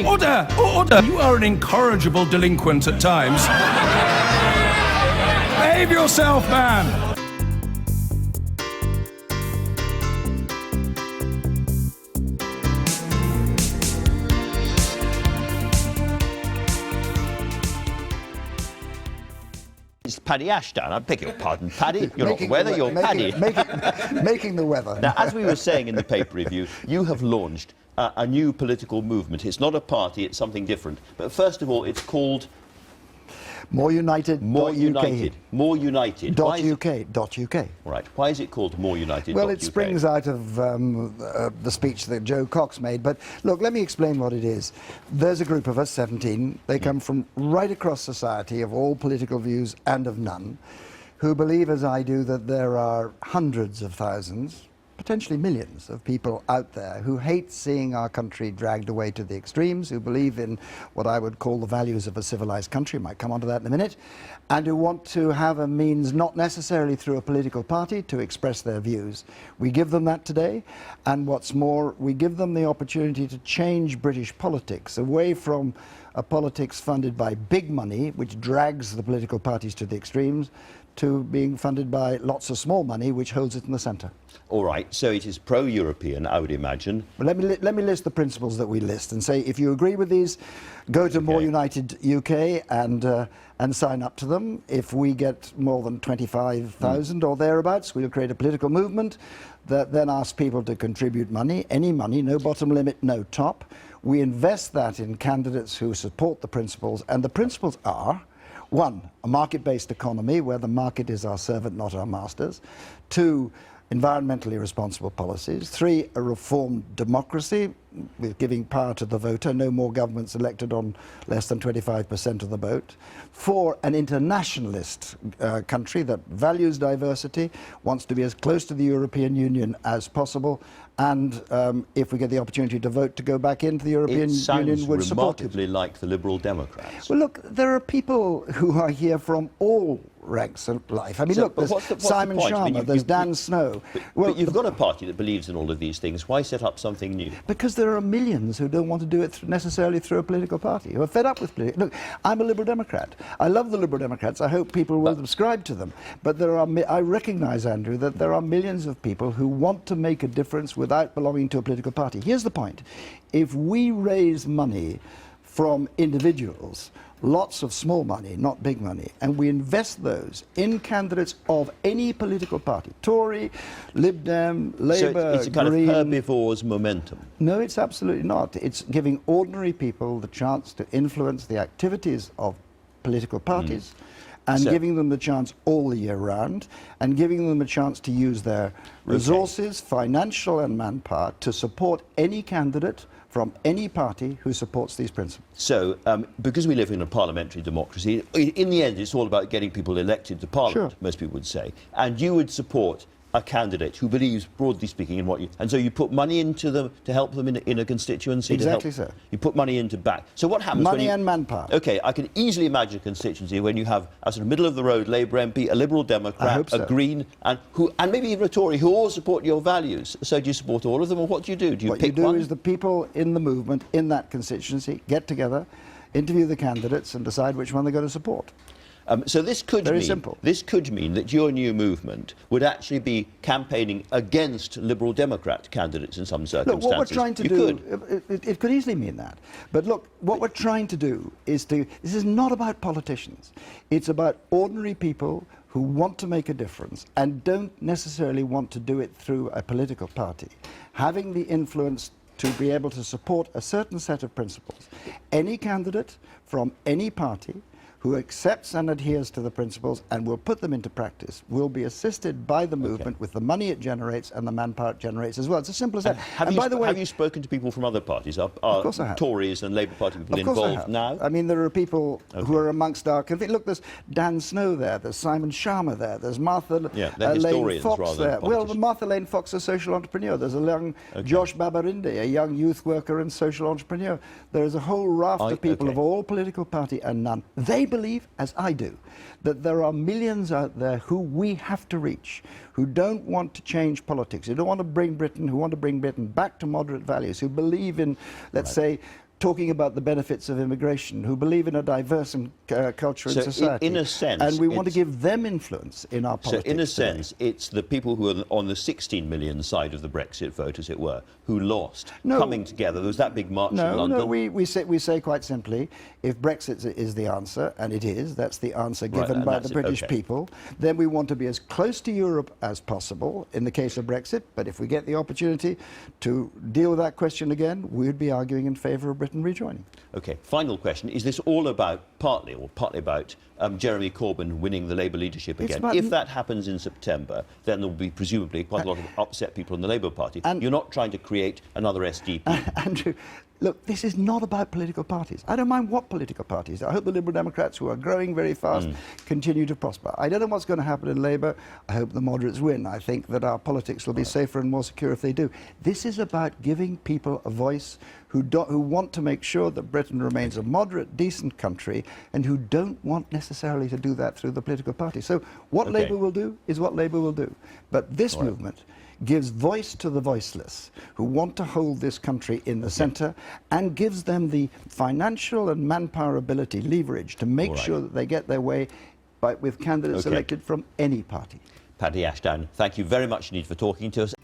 Order! Order! You are an incorrigible delinquent at times. Behave yourself, man! It's Paddy Ashdown. I beg your pardon, Paddy. You're not the weather, you're Paddy. Making the weather. Now, as we were saying in the paper review, you have launched a new political movement. It's not a party, it's something different. But first of all, it's called... More United. More United. More United. .uk. Right. Why is it called More United? Well, it springs out of the speech that Joe Cox made. But look, let me explain what it is. There's a group of us, 17. They come from right across society, of all political views and of none, who believe, as I do, that there are hundreds of thousands, potentially millions of people out there who hate seeing our country dragged away to the extremes, who believe in what I would call the values of a civilized country, might come onto that in a minute, and who want to have a means, not necessarily through a political party, to express their views. We give them that today, and what's more, we give them the opportunity to change British politics away from a politics funded by big money, which drags the political parties to the extremes, to being funded by lots of small money, which holds it in the centre. All right, so it is pro-European, I would imagine. But let me list the principles that we list and say, if you agree with these, go to More United UK and sign up to them. If we get more than 25,000 or thereabouts, we'll create a political movement that then asks people to contribute money, any money, no bottom limit, no top. We invest that in candidates who support the principles, and the principles are: 1, a market-based economy where the market is our servant, not our masters. 2, environmentally responsible policies. 3, a reformed democracy with giving power to the voter, no more governments elected on less than 25% of the vote. 4, an internationalist country that values diversity, wants to be as close to the European Union as possible, and if we get the opportunity to vote to go back into the European Union, would support it. It sounds remarkably like the Liberal Democrats. Well, look, there are people who are here from all ranks of life. I mean, look, there's Simon Sharma, there's Dan Snow. But you've got a party that believes in all of these things. Why set up something new? Because there are millions who don't want to do it necessarily through a political party, who are fed up with politics. Look, I'm a Liberal Democrat. I love the Liberal Democrats. I hope people will subscribe to them. But I recognise, Andrew, that there are millions of people who want to make a difference without belonging to a political party. Here's the point. If we raise money from individuals, lots of small money, not big money, and we invest those in candidates of any political party, Tory, Lib Dem, Labour, so it's a kind Green, of herbivore's momentum. No, it's absolutely not. It's giving ordinary people the chance to influence the activities of political parties, and giving them the chance all the year round, and giving them a chance to use their resources, financial and manpower, to support any candidate from any party who supports these principles. So, because we live in a parliamentary democracy, in the end it's all about getting people elected to Parliament, most people would say, and you would support a candidate who believes, broadly speaking, in what you... And so you put money into them to help them in a constituency? Exactly so. You put money into back. So what happens Money and manpower. OK, I can easily imagine a constituency when you have a sort of middle-of-the-road Labour MP, a Liberal Democrat, a Green, and maybe even a Tory, who all support your values. So do you support all of them, or what do you do? Do you what pick you do one? is the people in the movement, in that constituency, get together, interview the candidates and decide which one they're going to support. So this could mean that your new movement would actually be campaigning against Liberal Democrat candidates in some circumstances. Look, what we're trying to do, it could easily mean that. But look, what we're trying to do is this is not about politicians. It's about ordinary people who want to make a difference and don't necessarily want to do it through a political party, having the influence to be able to support a certain set of principles. Any candidate from any party who accepts and adheres to the principles and will put them into practice will be assisted by the movement with the money it generates and the manpower it generates as well. It's as simple as that. And by the way, have you spoken to people from other parties? Are Tories and Labour Party people involved now? I mean, there are people who are amongst our... Look, there's Dan Snow there, there's Simon Sharma there, there's Martha Lane Fox there. Well, Martha Lane Fox is a social entrepreneur. There's a young Josh Babarinde, a young youth worker and social entrepreneur. There is a whole raft of people of all political party and none. They believe, as I do, that there are millions out there who we have to reach, who don't want to change politics, who don't want to bring Britain, who want to bring Britain back to moderate values, who believe in, let's say, talking about the benefits of immigration, who believe in a diverse and culture and society. In a sense, and we want to give them influence in our politics. So in a today. sense, it's the people who are on the 16 million side of the Brexit vote, as it were, who lost, coming together. There was that big march in London. No, we say quite simply, if Brexit is the answer, and it is, that's the answer given by the British people, then we want to be as close to Europe as possible in the case of Brexit. But if we get the opportunity to deal with that question again, we'd be arguing in favour of Britain rejoining. OK, final question. Is this all about, partly about, Jeremy Corbyn winning the Labour leadership again? If that happens in September, then there will be presumably quite a lot of upset people in the Labour Party. And you're not trying to create another SDP. Andrew, look, this is not about political parties. I don't mind what political parties. I hope the Liberal Democrats, who are growing very fast, continue to prosper. I don't know what's going to happen in Labour. I hope the moderates win. I think that our politics will be safer and more secure if they do. This is about giving people a voice who want to make sure that Britain remains a moderate, decent country, and who don't want necessarily to do that through the political party. So what Labour will do is what Labour will do. But this movement gives voice to the voiceless who want to hold this country in the centre, and gives them the financial and manpower ability, leverage, to make sure that they get their way with candidates elected from any party. Paddy Ashdown, thank you very much indeed for talking to us.